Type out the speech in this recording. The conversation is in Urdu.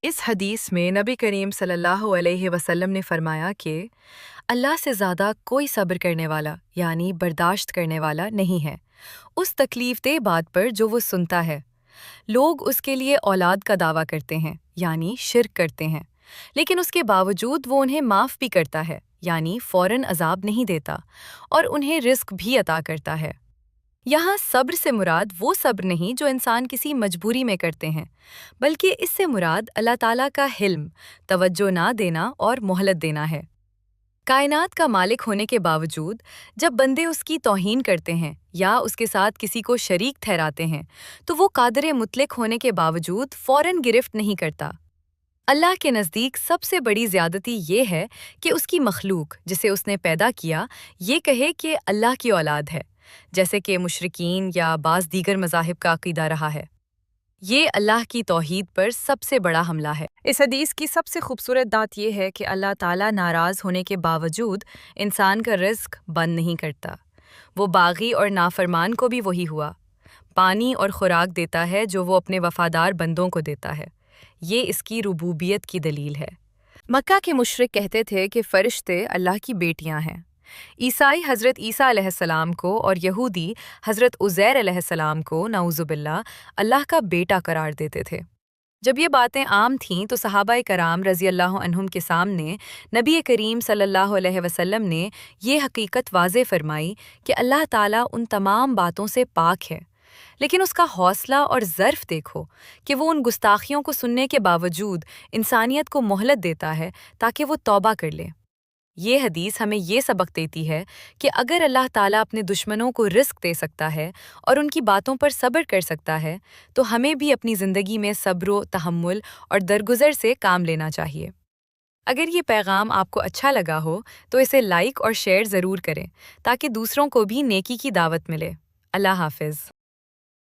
اس حدیث میں نبی کریم صلی اللہ علیہ وسلم نے فرمایا کہ اللہ سے زیادہ کوئی صبر کرنے والا یعنی برداشت کرنے والا نہیں ہے اس تکلیف دہ بات پر جو وہ سنتا ہے۔ لوگ اس کے لیے اولاد کا دعویٰ کرتے ہیں یعنی شرک کرتے ہیں، لیکن اس کے باوجود وہ انہیں معاف بھی کرتا ہے یعنی فوراً عذاب نہیں دیتا اور انہیں رزق بھی عطا کرتا ہے۔ یہاں صبر سے مراد وہ صبر نہیں جو انسان کسی مجبوری میں کرتے ہیں، بلکہ اس سے مراد اللہ تعالیٰ کا حلم، توجہ نہ دینا اور مہلت دینا ہے۔ کائنات کا مالک ہونے کے باوجود جب بندے اس کی توہین کرتے ہیں یا اس کے ساتھ کسی کو شریک ٹھہراتے ہیں تو وہ قادر مطلق ہونے کے باوجود فوراً گرفت نہیں کرتا۔ اللہ کے نزدیک سب سے بڑی زیادتی یہ ہے کہ اس کی مخلوق جسے اس نے پیدا کیا یہ کہے کہ اللہ کی اولاد ہے، جیسے کہ مشرکین یا بعض دیگر مذاہب کا عقیدہ رہا ہے۔ یہ اللہ کی توحید پر سب سے بڑا حملہ ہے۔ اس حدیث کی سب سے خوبصورت بات یہ ہے کہ اللہ تعالیٰ ناراض ہونے کے باوجود انسان کا رزق بند نہیں کرتا۔ وہ باغی اور نافرمان کو بھی وہی ہوا پانی اور خوراک دیتا ہے جو وہ اپنے وفادار بندوں کو دیتا ہے۔ یہ اس کی ربوبیت کی دلیل ہے۔ مکہ کے مشرک کہتے تھے کہ فرشتے اللہ کی بیٹیاں ہیں۔ عیسائی حضرت عیسیٰ علیہ السلام کو اور یہودی حضرت عزیر علیہ السلام کو نعوذ باللہ اللہ کا بیٹا قرار دیتے تھے۔ جب یہ باتیں عام تھیں تو صحابہ کرام رضی اللہ عنہم کے سامنے نبی کریم صلی اللہ علیہ وسلم نے یہ حقیقت واضح فرمائی کہ اللہ تعالیٰ ان تمام باتوں سے پاک ہے، لیکن اس کا حوصلہ اور ظرف دیکھو کہ وہ ان گستاخیوں کو سننے کے باوجود انسانیت کو مہلت دیتا ہے تاکہ وہ توبہ کر لے۔ یہ حدیث ہمیں یہ سبق دیتی ہے کہ اگر اللہ تعالیٰ اپنے دشمنوں کو رزق دے سکتا ہے اور ان کی باتوں پر صبر کر سکتا ہے تو ہمیں بھی اپنی زندگی میں صبر و تحمل اور درگزر سے کام لینا چاہیے۔ اگر یہ پیغام آپ کو اچھا لگا ہو تو اسے لائک اور شیئر ضرور کریں تاکہ دوسروں کو بھی نیکی کی دعوت ملے۔ اللہ حافظ۔